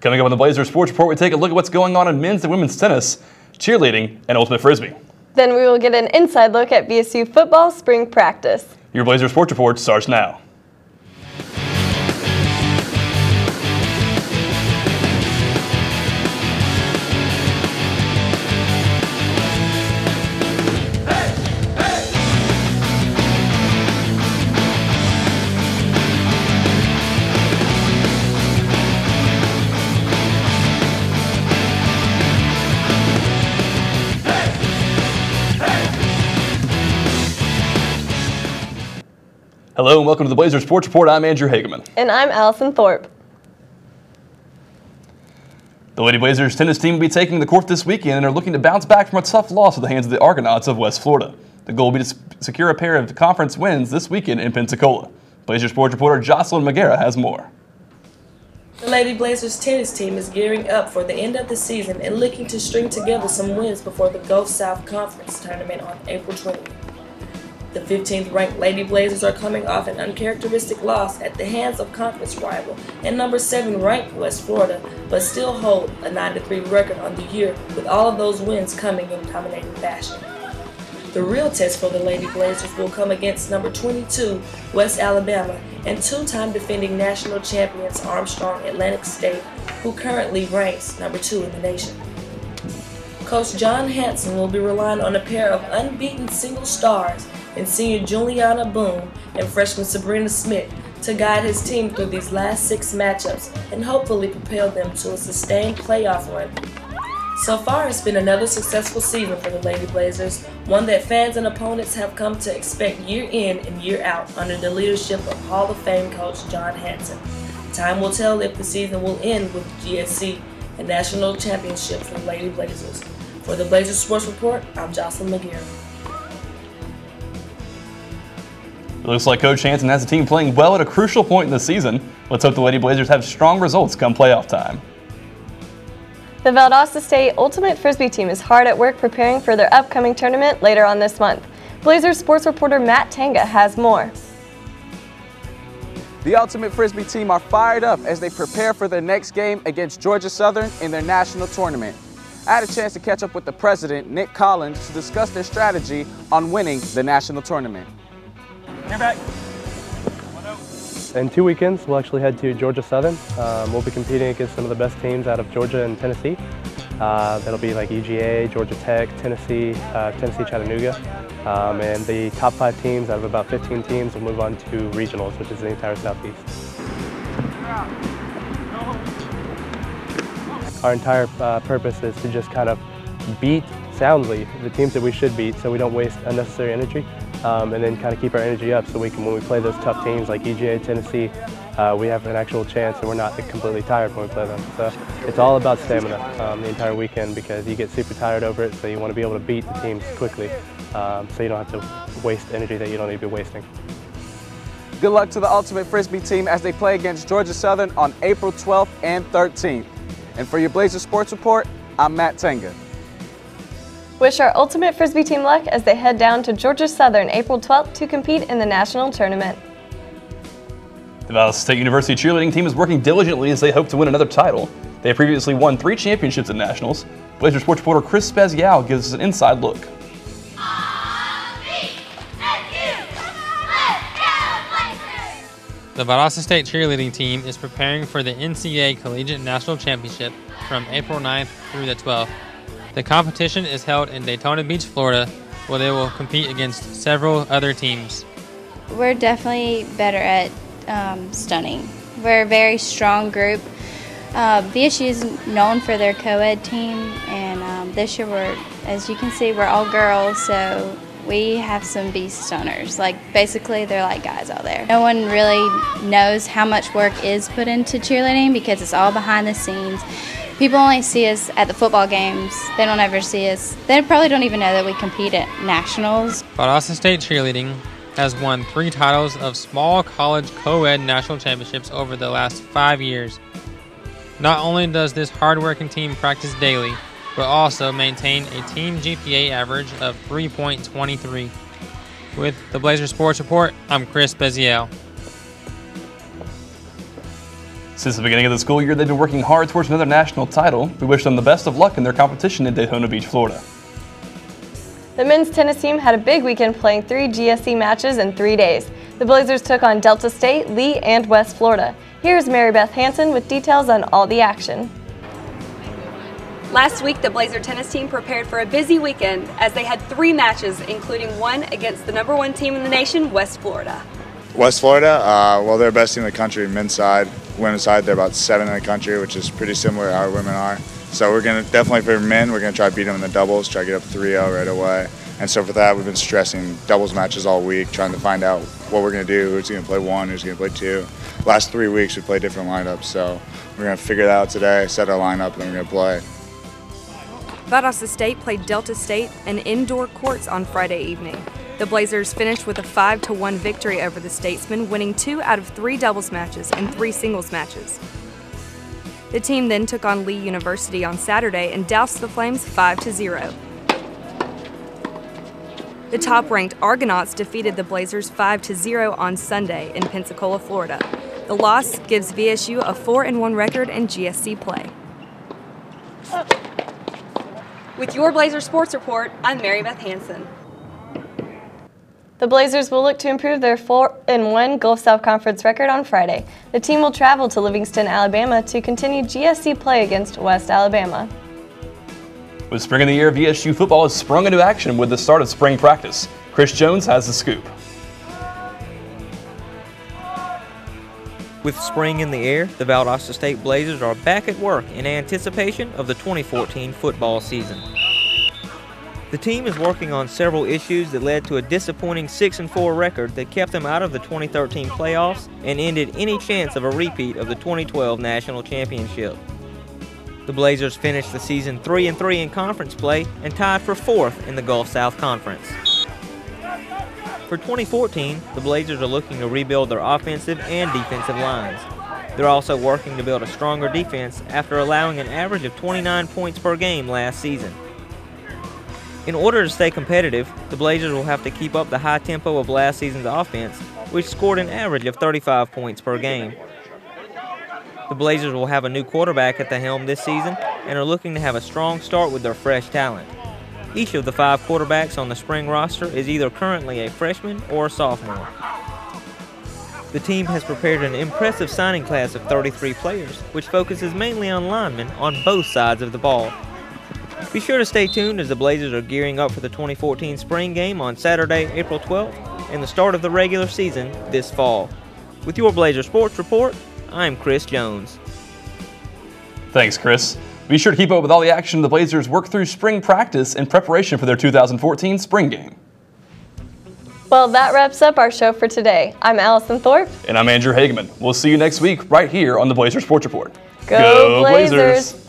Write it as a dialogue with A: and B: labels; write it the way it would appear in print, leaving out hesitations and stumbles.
A: Coming up on the Blazers Sports Report, we take a look at what's going on in men's and women's tennis, cheerleading, and ultimate Frisbee.
B: Then we will get an inside look at BSU football spring practice.
A: Your Blazers Sports Report starts now. Hello and welcome to the Blazers Sports Report. I'm Andrew Hageman.
B: And I'm Allison Thorpe.
A: The Lady Blazers tennis team will be taking the court this weekend and are looking to bounce back from a tough loss at the hands of the Argonauts of West Florida. The goal will be to secure a pair of conference wins this weekend in Pensacola. Blazers Sports reporter Jocelyn Magera has more.
C: The Lady Blazers tennis team is gearing up for the end of the season and looking to string together some wins before the Gulf South Conference tournament on April 20th. The 15th ranked Lady Blazers are coming off an uncharacteristic loss at the hands of conference rival and number 7 ranked West Florida, but still hold a 9-3 record on the year, with all of those wins coming in dominating fashion. The real test for the Lady Blazers will come against number 22 West Alabama and two-time defending national champions Armstrong Atlantic State, who currently ranks number 2 in the nation. Coach John Hanson will be relying on a pair of unbeaten single stars in senior Juliana Boone and freshman Sabrina Smith to guide his team through these last 6 matchups and hopefully propel them to a sustained playoff run. So far, it's been another successful season for the Lady Blazers, one that fans and opponents have come to expect year in and year out under the leadership of Hall of Fame coach John Hanson. Time will tell if the season will end with GSC and national championship for the Lady Blazers. For the Blazers Sports Report, I'm Jocelyn Magera.
A: It looks like Coach Hanson has the team playing well at a crucial point in the season. Let's hope the Lady Blazers have strong results come playoff time.
B: The Valdosta State Ultimate Frisbee team is hard at work preparing for their upcoming tournament later on this month. Blazers sports reporter Matt Tanga has more.
D: The Ultimate Frisbee team are fired up as they prepare for their next game against Georgia Southern in their national tournament. I had a chance to catch up with the president, Nick Collins, to discuss their strategy on winning the national tournament.
A: You're back.
E: In 2 weekends, we'll actually head to Georgia Southern. We'll be competing against some of the best teams out of Georgia and Tennessee. That'll be like EGA, Georgia Tech, Tennessee, Tennessee Chattanooga. And the top 5 teams out of about 15 teams will move on to regionals, which is the entire Southeast. Our entire purpose is to just kind of beat soundly the teams that we should beat so we don't waste unnecessary energy. And then kind of keep our energy up so we can, when we play those tough teams like EGA, Tennessee, we have an actual chance and we're not completely tired when we play them. So it's all about stamina the entire weekend because you get super tired over it, so you want to be able to beat the teams quickly so you don't have to waste energy that you don't need to be wasting.
D: Good luck to the Ultimate Frisbee team as they play against Georgia Southern on April 12th and 13th. And for your Blazers Sports Report, I'm Matt Tanga.
B: Wish our Ultimate Frisbee team luck as they head down to Georgia Southern April 12th to compete in the national tournament.
A: The Valdosta State University cheerleading team is working diligently as they hope to win another title. They have previously won 3 championships at nationals. Blazers sports reporter Chris Spezial gives us an inside look.
F: The Valdosta State cheerleading team is preparing for the NCAA Collegiate National Championship from April 9th through the 12th. The competition is held in Daytona Beach, Florida, where they will compete against several other teams.
G: We're definitely better at stunning. We're a very strong group. VSU is known for their co-ed team, and this year as you can see, we're all girls, so we have some beast stunners. Like, basically, they're like guys out there. No one really knows how much work is put into cheerleading because it's all behind the scenes. People only see us at the football games. They don't ever see us. They probably don't even know that we compete at nationals.
F: Valdosta State cheerleading has won 3 titles of small college co-ed national championships over the last 5 years. Not only does this hard-working team practice daily, but also maintain a team GPA average of 3.23. With the Blazers Sports Report, I'm Chris Beziel.
A: Since the beginning of the school year, they've been working hard towards another national title. We wish them the best of luck in their competition in Daytona Beach, Florida.
B: The men's tennis team had a big weekend playing 3 GSC matches in 3 days. The Blazers took on Delta State, Lee, and West Florida. Here's Mary Beth Hansen with details on all the action.
H: Last week, the Blazer tennis team prepared for a busy weekend as they had 3 matches, including one against the #1 team in the nation, West Florida.
I: West Florida, well, they're the best team in the country, men's side. Women's side, they're about 7 in the country, which is pretty similar to how our women are. So we're going to definitely, for men, we're going to try to beat them in the doubles, try to get up 3-0 right away. And so for that, we've been stressing doubles matches all week, trying to find out what we're going to do, who's going to play 1, who's going to play 2. Last 3 weeks, we played different lineups, so we're going to figure that out today, set our lineup, and then we're going to play.
H: Valdosta State played Delta State in indoor courts on Friday evening. The Blazers finished with a 5-1 victory over the Statesmen, winning 2 out of 3 doubles matches and 3 singles matches. The team then took on Lee University on Saturday and doused the Flames 5-0. The top-ranked Argonauts defeated the Blazers 5-0 on Sunday in Pensacola, Florida. The loss gives VSU a 4-1 record in GSC play. With your Blazer Sports Report, I'm Mary Beth Hansen.
B: The Blazers will look to improve their 4-1 Gulf South Conference record on Friday. The team will travel to Livingston, Alabama to continue GSC play against West Alabama.
A: With spring of the year, VSU football has sprung into action with the start of spring practice. Chris Jones has the scoop.
J: With spring in the air, the Valdosta State Blazers are back at work in anticipation of the 2014 football season. The team is working on several issues that led to a disappointing 6-4 record that kept them out of the 2013 playoffs and ended any chance of a repeat of the 2012 national championship. The Blazers finished the season 3-3 in conference play and tied for 4th in the Gulf South Conference. For 2014, the Blazers are looking to rebuild their offensive and defensive lines. They're also working to build a stronger defense after allowing an average of 29 points per game last season. In order to stay competitive, the Blazers will have to keep up the high tempo of last season's offense, which scored an average of 35 points per game. The Blazers will have a new quarterback at the helm this season and are looking to have a strong start with their fresh talent. Each of the 5 quarterbacks on the spring roster is either currently a freshman or a sophomore. The team has prepared an impressive signing class of 33 players, which focuses mainly on linemen on both sides of the ball. Be sure to stay tuned as the Blazers are gearing up for the 2014 spring game on Saturday, April 12th, and the start of the regular season this fall. With your Blazer Sports Report, I'm Chris Jones.
A: Thanks, Chris. Be sure to keep up with all the action the Blazers work through spring practice in preparation for their 2014 spring game.
B: Well, that wraps up our show for today. I'm Allison Thorpe.
A: And I'm Andrew Hageman. We'll see you next week right here on the Blazer Sports Report.
B: Go Blazers!